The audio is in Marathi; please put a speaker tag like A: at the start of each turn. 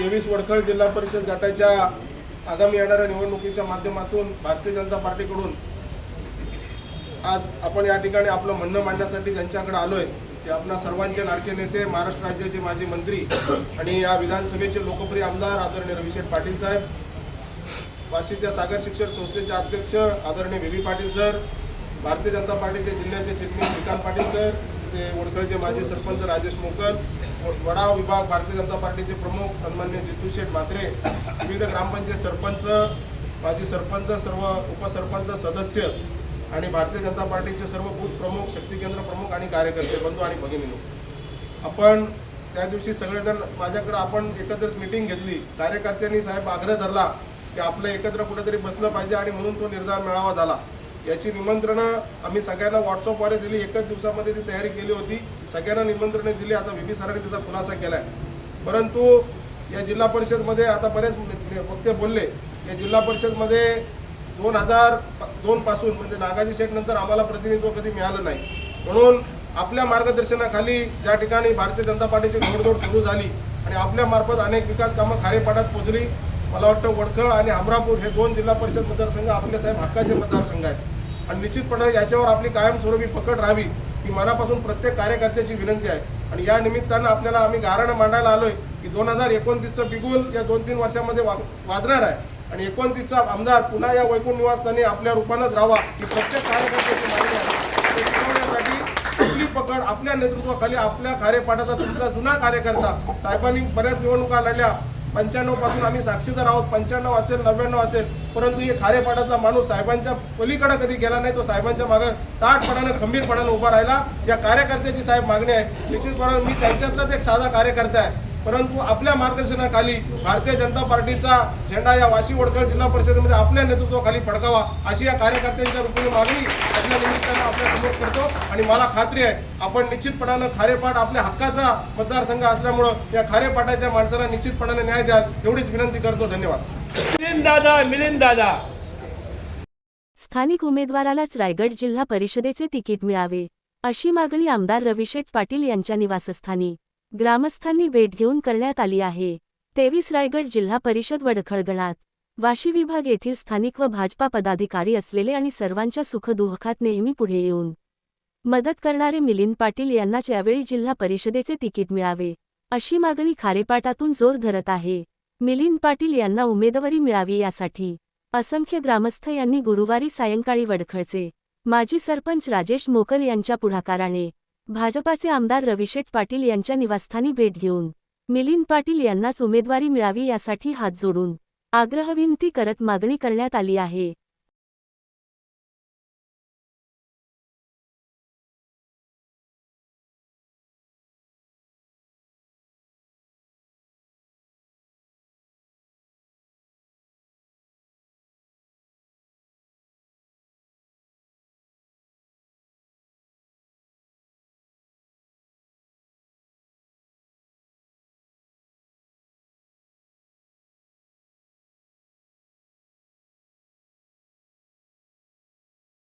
A: तेवीस वडखळ जिल्हा परिषद गटाच्या आगामी येणाऱ्या निवडणुकीच्या माध्यमातून भारतीय जनता पार्टीकडून आज आपण या ठिकाणी आपलं म्हणणं मांडण्यासाठी ज्यांच्याकडे आलोय ते आपल्या सर्वांचे लाडके नेते, महाराष्ट्र राज्याचे माजी मंत्री आणि या विधानसभेचे लोकप्रिय आमदार आदरणीय रविशेठ पाटील साहेब, वाशीच्या सागर शिक्षण संस्थेचे अध्यक्ष आदरणीय व्ही पाटील सर, भारतीय जनता पार्टीचे जिल्ह्याचे चिटणीस श्रीकांत पाटील सर, ते वडखळचे माजी सरपंच राजेश मोकल, वडाव विभाग भारतीय जनता पार्टीचे प्रमुख सन्मान्य जितू शेठ म्हात्रे, विविध ग्रामपंचायत सरपंच, माजी सरपंच, सर्व उपसरपंच सदस्य आणि भारतीय जनता पार्टीचे सर्व बूथ प्रमुख, शक्ती केंद्र प्रमुख आणि कार्यकर्ते बंधू आणि भगिनींनो, आपण त्या दिवशी सगळेजण माझ्याकडे आपण एकत्रित मीटिंग घेतली. कार्यकर्त्यांनी साहेब आग्रह धरला की आपलं एकत्र कुठेतरी बसलं पाहिजे आणि म्हणून तो निर्धार मेळावा झाला. याची निमंत्रणं आम्ही सगळ्यांना व्हॉट्सअपद्वारे दिली. एकच दिवसामध्ये ती तयारी केली होती. सगळ्यांना निमंत्रणे दिली. आता व्ही सरांनी त्याचा खुलासा केलाय. परंतु या जिल्हा परिषदमध्ये आता बरेच वक्ते बोलले, या जिल्हा परिषदमध्ये 2002 पासून म्हणजे नागाजी शेठ नंतर आम्हाला प्रतिनिधित्व कधी मिळालं नाही. म्हणून आपल्या मार्गदर्शनाखाली ज्या ठिकाणी भारतीय जनता पार्टीची घोडदौड सुरू झाली आणि आपल्या मार्फत अनेक विकास कामं खारेपाटात पोहोचली. मला वाटतं वडखळ आणि अमरापूर हे 2 जिल्हा परिषद मतदारसंघ आपले साहेब हक्काचे मतदारसंघ आहेत आणि निश्चितपणे याच्यावर आपली कायमस्वरूपी पकड राहावी ही मनापासून प्रत्येक कार्यकर्त्याची विनंती आहे. आणि या निमित्तानं आपल्याला आम्ही गाऱ्हाणं मांडायला आलोय की 2029चं बिगुल या 2-3 वर्षामध्ये वाजणार आहे आणि 29चा आमदार पुन्हा या वैकुंठ निवासस्थानी आपल्या रूपानंच राहावा ही प्रत्येक कार्यकर्त्याची मागणी आहे. ते टिकवण्यासाठी आपली पकड आपल्या नेतृत्वाखाली आपल्या खारेपाटाचा तुमचा जुना कार्यकर्ता साहेबांनी बऱ्याच निवडणुका लढल्या. 95 पासून आम्ही साक्षीदार आहोत. 95 असेल 99 असेल, परंतु हे खारेपाटातला माणूस साहेबांच्या पलीकडे कधी गेला नाही. तो साहेबांच्या मागे ताटपणानं खंबीरपणानं उभा राहिला. या कार्यकर्त्याची साहेब मागणी आहे. निश्चितपणे मी त्यांच्यातलाच एक साधा कार्यकर्ता आहे, परंतु आपल्या मार्गदर्शनाखाली भारतीय जनता पार्टीचा झेंडा या वाशी वडखळ जिल्हा परिषदेमध्ये आपल्या नेतृत्वाखाली फडकावा अशी या कार्यकर्त्यांच्या रूपाने मागणी आपल्या निमित्तानं आपल्या समोर करतो. आणि मला खात्री आहे आपण निश्चितपणानं खारेपाट आपल्या हक्काचा मतदारसंघ असल्यामुळं या खारेपाटाच्या माणसाला निश्चितपणाने न्याय द्याल एवढीच विनंती करतो. धन्यवाद.
B: मिलिंद दादा.
C: स्थानिक उमेदवारालाच रायगड जिल्हा परिषदेचे तिकीट मिळावे अशी मागणी आमदार रविशेठ पाटील यांच्या निवासस्थानी ग्रामस्थांनी भेट घेऊन करण्यात आली आहे. 23 रायगड जिल्हा परिषद वडखळ गणात वाशी विभाग येथील स्थानिक व भाजपा पदाधिकारी असलेले आणि सर्वांच्या सुखदुःखात नेहमी पुढे येऊन मदत करणारे मिलिंद पाटील यांनाच यावेळी जिल्हा परिषदेचे तिकीट मिळावे अशी मागणी खारेपाटातून जोर धरत आहे. मिलिंद पाटील यांना उमेदवारी मिळावी यासाठी असंख्य ग्रामस्थ यांनी गुरुवारी सायंकाळी वडखळचे माजी सरपंच राजेश मोकल यांच्या पुढाकाराने भाजपाचे आमदार रविशेठ पाटील यांच्या निवासस्थानी भेट घेऊन मिलिंद पाटील यांनाच उमेदवारी मिळावी यासाठी हात जोडून आग्रहविनंती करत मागणी करण्यात आली आहे.